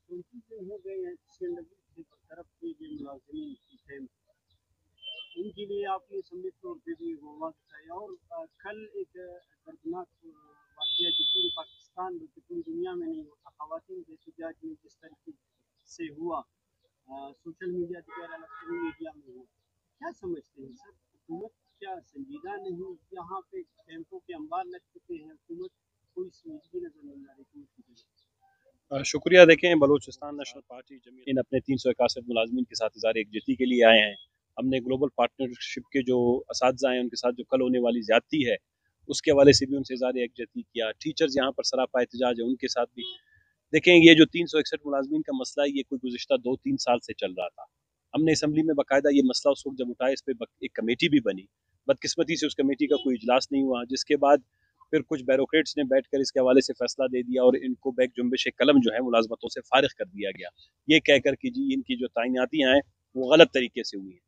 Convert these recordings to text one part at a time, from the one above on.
34 दिन हो गए हैं CNW की तरफ के जो मुलाजिमीन की कैंप, उनके लिए आपने संयुक्त तौर पे भी होगा बताया। और कल एक दर्दनाक वाक़या जो पूरे पाकिस्तान बल्कि पूरी दुनिया में नहीं होता, ख़वातीन के एहतजाज में जिस तरीके से हुआ, सोशल मीडिया वगैरह इलेक्ट्रॉनिक मीडिया में हुआ, क्या समझते हैं सर? हुकूमत क्या संजीदा नहीं? यहाँ पे कैंपों के अंबार लग चुके हैं, हुकूमत कोई संजीदगी नजर नहीं आ रही हुकूमत की तरफ। शुक्रिया। देखें, बलूचिस्तान नेशनल पार्टी जमीयत अपने 361 मुलाजमीन के साथ इज़हार यकजहती के लिए आए हैं। हमने ग्लोबल पार्टनरशिप के जो असातिज़ा हैं उनके साथ जो कल होने वाली ज़्यादती है उसके हवाले से भी उनसे इज़हार यकजहती किया। टीचर्स यहाँ पर सरापा एहतजाज है, उनके साथ भी देखें, ये जो 361 मुलाजमीन का मसला है ये कोई गुज़िश्ता 2-3 साल से चल रहा था। हमने असम्बली में बाकायदा ये मसला उस वक्त जब उठाया, इस पर एक कमेटी भी बनी। बदकिस्मती से उस कमेटी का कोई इजलास नहीं हुआ, जिसके बाद फिर कुछ बैरोक्रेट्स ने बैठकर इसके हवाले से फैसला दे दिया और इनको बैक जुम्बिश कलम जो है मुलाजमतों से फारिग कर दिया गया, ये कहकर कि जी इनकी जो तैनातियाँ हैं वो गलत तरीके से हुई हैं।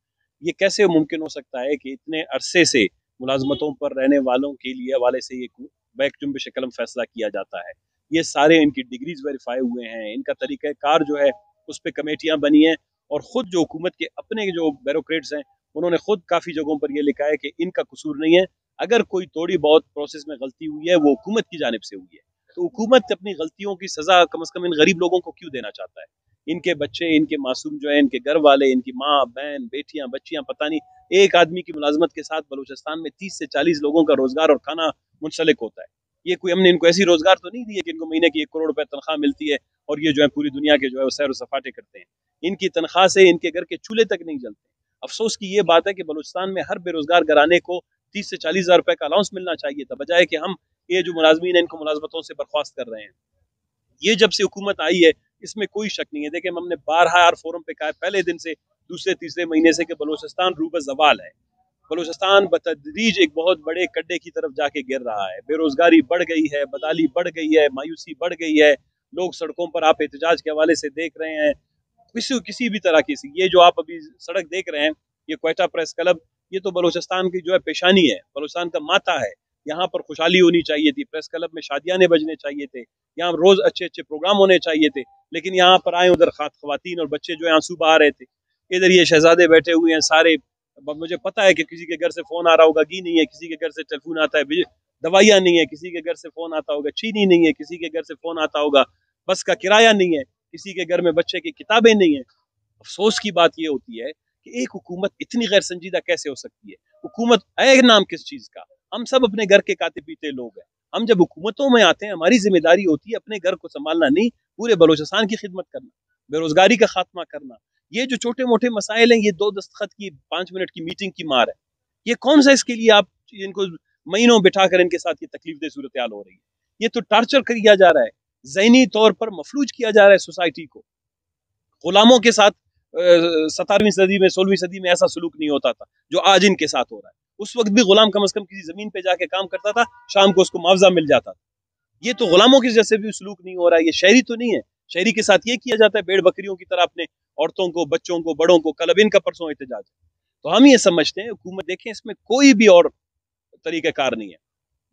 ये कैसे मुमकिन हो सकता है कि इतने अरसे से मुलाजमतों पर रहने वालों के लिए हवाले से ये बैक जुम्बिश कलम फैसला किया जाता है? ये सारे इनकी डिग्रीज वेरीफाई हुए हैं, इनका तरीक़ा कार जो है उस पर कमेटियाँ बनी हैं और ख़ुद जो हुकूमत के अपने जो बैरोक्रेट्स हैं उन्होंने खुद काफ़ी जगहों पर यह लिखा है कि इनका कसूर नहीं है, अगर कोई थोड़ी बहुत प्रोसेस में गलती हुई है वो हुकूमत की जानिब से हुई है। तो हुकूमत अपनी गलतियों की सज़ा कम से कम इन गरीब लोगों को क्यों देना चाहता है? इनके बच्चे, इनके मासूम जो है, इनके घर वाले, इनकी माँ बहन बेटियाँ बच्चियाँ, पता नहीं एक आदमी की मुलाजमत के साथ बलूचिस्तान में 30 से 40 लोगों का रोजगार और खाना मुंसलिक होता है। ये कोई हमने इनको ऐसी रोजगार तो नहीं दी है कि इनको महीने की 1 करोड़ रुपए तनख्वाह मिलती है और ये जो है पूरी दुनिया के जो है सैर सपाटे करते हैं। इनकी तनख्वाह से इनके घर के चूल्हे तक नहीं जलते। अफसोस की ये बात है कि बलूचिस्तान में हर बेरोजगार घराने को 30 से 40 हज़ार रुपए का अलाउंस मिलना चाहिए था, बजाय कि हम ये जो मुलाजमीन है इनको मुलाजमतों से बर्खास्त कर रहे हैं। ये जब से हुकूमत आई है इसमें कोई शक नहीं है। देखिए, हमने 12 फोरम पे कहा है पहले दिन से, दूसरे तीसरे महीने से, कि बलूचिस्तान रूब ज़वाल है। बलूचिस्तान बतदरीज एक बहुत बड़े कड्डे की तरफ जाके गिर रहा है। बेरोजगारी बढ़ गई है, बदहाली बढ़ गई है, मायूसी बढ़ गई है। लोग सड़कों पर आप एहतजाज के हवाले से देख रहे हैं, किसी भी तरह की। ये जो आप अभी सड़क देख रहे हैं, ये क्वेटा प्रेस क्लब, ये तो बलूचिस्तान की जो है पेशानी है, बलूचिस्तान का माथा है। यहाँ पर खुशहाली होनी चाहिए थी, प्रेस क्लब में शादियाँ बजने चाहिए थे, यहाँ रोज अच्छे अच्छे प्रोग्राम होने चाहिए थे, लेकिन यहाँ पर आए उधर खवातीन और बच्चे जो है आंसू बहा रहे थे। इधर ये शहजादे बैठे हुए हैं सारे। मुझे पता है कि किसी के घर से फोन आ रहा होगा, घी नहीं है, किसी के घर से टेलीफोन आता है, दवाइयाँ नहीं है, किसी के घर से फोन आता होगा, चीनी नहीं है, किसी के घर से फोन आता होगा, बस का किराया नहीं है, किसी के घर में बच्चे की किताबें नहीं है। अफसोस की बात यह होती है कि एक हुकूमत इतनी गैर संजीदा कैसे हो सकती है? हुकूमत है नाम किस चीज का? हम सब अपने घर के खाते पीते लोग हैं। हम जब हुकूमतों में आते हैं हमारी जिम्मेदारी होती है अपने घर को संभालना, नहीं पूरे बलूचिस्तान की खिदमत करना, बेरोजगारी का खात्मा करना। ये जो छोटे मोटे मसाइल हैं, ये 2 दस्तखत की 5 मिनट की मीटिंग की मार है। ये कौन सा इसके लिए आप इनको महीनों बिठाकर इनके साथ ये तकलीफ दे सूरत हाल हो रही है? ये तो टार्चर किया जा रहा है, ज़हनी तौर पर मफलूज किया जा रहा है सोसाइटी को। गुलामों के साथ 17वीं सदी में 16वीं सदी में ऐसा सलूक नहीं होता था जो आज इनके साथ हो रहा है। उस वक्त भी गुलाम कम से कम किसी जमीन पे जाके काम करता था, शाम को उसको मुआवजा मिल जाता था। ये तो गुलामों की जैसे भी सलूक नहीं हो रहा है। ये शहरी तो नहीं है, शहरी के साथ ये किया जाता है भेड़ बकरियों की तरह अपने औरतों को, बच्चों को, बड़ों को। कल अब इनका परसों एहतजाज। तो हम ये समझते हैं हुकूमत, देखें इसमें कोई भी और तरीक़ाकार नहीं है।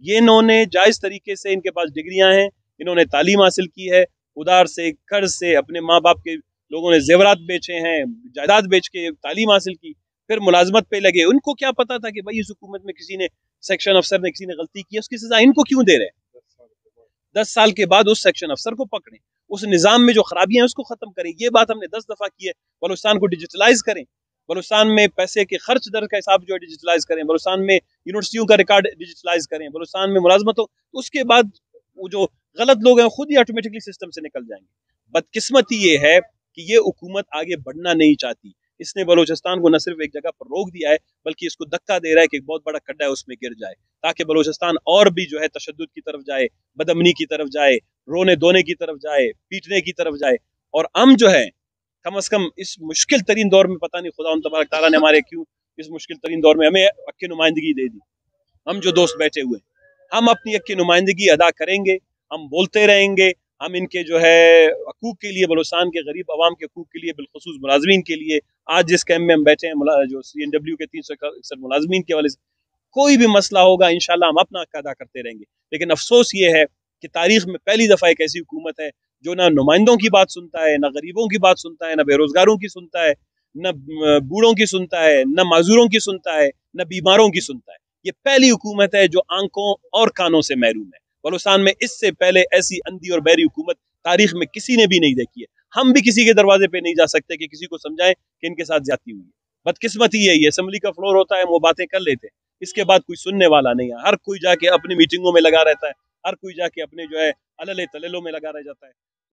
ये इन्होंने जायज तरीके से, इनके पास डिग्रियां हैं, इन्होंने तालीम हासिल की है, उधार से कर्ज से अपने माँ बाप के लोगों ने जेवरात बेचे हैं, जायदाद बेच के तालीम हासिल की, फिर मुलाजमत पे लगे। उनको क्या पता था कि भाई इस हुकूमत में किसी ने, सेक्शन अफसर ने किसी ने गलती की, उसकी सजा इनको क्यों दे रहे हैं? 10 साल के बाद उस सेक्शन अफसर को पकड़ें, उस निज़ाम में जो खराबियां हैं उसको खत्म करें। ये बात हमने 10 दफा की है। बलूचिस्तान को डिजिटलाइज करें, बलूचिस्तान में पैसे के खर्च दर का हिसाब जो है डिजिटलाइज करें, बलूचिस्तान में यूनिवर्सिटियों का रिकॉर्ड डिजिटलाइज करें, बलूचिस्तान में मुलाजमत हो। उसके बाद वो जो गलत लोग हैं खुद ही ऑटोमेटिकली सिस्टम से निकल जाएंगे। बदकिस्मती ये है कि ये हुकूमत आगे बढ़ना नहीं चाहती। इसने बलूचिस्तान को न सिर्फ एक जगह पर रोक दिया है, बल्कि इसको धक्का दे रहा है कि एक बहुत बड़ा खड्डा है उसमें गिर जाए, ताकि बलूचिस्तान और भी जो है तशद्दुद की तरफ जाए, बदअमनी की तरफ जाए, रोने धोने की तरफ जाए, पीटने की तरफ जाए। और हम जो है कम से कम इस मुश्किल तरीन दौर में, पता नहीं खुदा तबारक तआला ने हमारे क्यों इस मुश्किल तरीन दौर में हमें हक की नुमाइंदगी दे दी। हम जो दोस्त बैठे हुए हम अपनी हक की नुमाइंदगी अदा करेंगे, हम बोलते रहेंगे, हम इनके जो है हकूक के लिए, बलूचिस्तान के गरीब आवाम के हकूक के लिए, बिलखुसूस मुलाजमीन के लिए, आज जिस कैंप में हम बैठे हैं जो CNW के 361 मुलाजमीन के वाले से, कोई भी मसला होगा इंशाल्लाह हम अपना हक अदा करते रहेंगे। लेकिन अफसोस ये है कि तारीख में पहली दफा एक ऐसी हुकूमत है जो ना नुमाइंदों की बात सुनता है, ना गरीबों की बात सुनता है, ना बेरोजगारों की सुनता है, न बूढ़ों की सुनता है, न माजूरों की सुनता है, न बीमारों की सुनता है। ये पहली हुकूमत है जो आंखों और कानों से महरूम है। बलूचिस्तान में इससे पहले ऐसी अंधी और बहरी हुकूमत तारीख में किसी ने भी नहीं देखी है। हम भी किसी के दरवाजे पे नहीं जा सकते कि किसी को समझाएं कि इनके साथ ज्यादती हुई है। बदकिस्मती है, ये असेंबली का फ्लोर होता है, वो बातें कर लेते हैं, इसके बाद कोई सुनने वाला नहीं है। हर कोई जाके अपनी मीटिंगों में लगा रहता है, हर कोई जाके अपने जो है अलले तललों में लगा रह जाता है।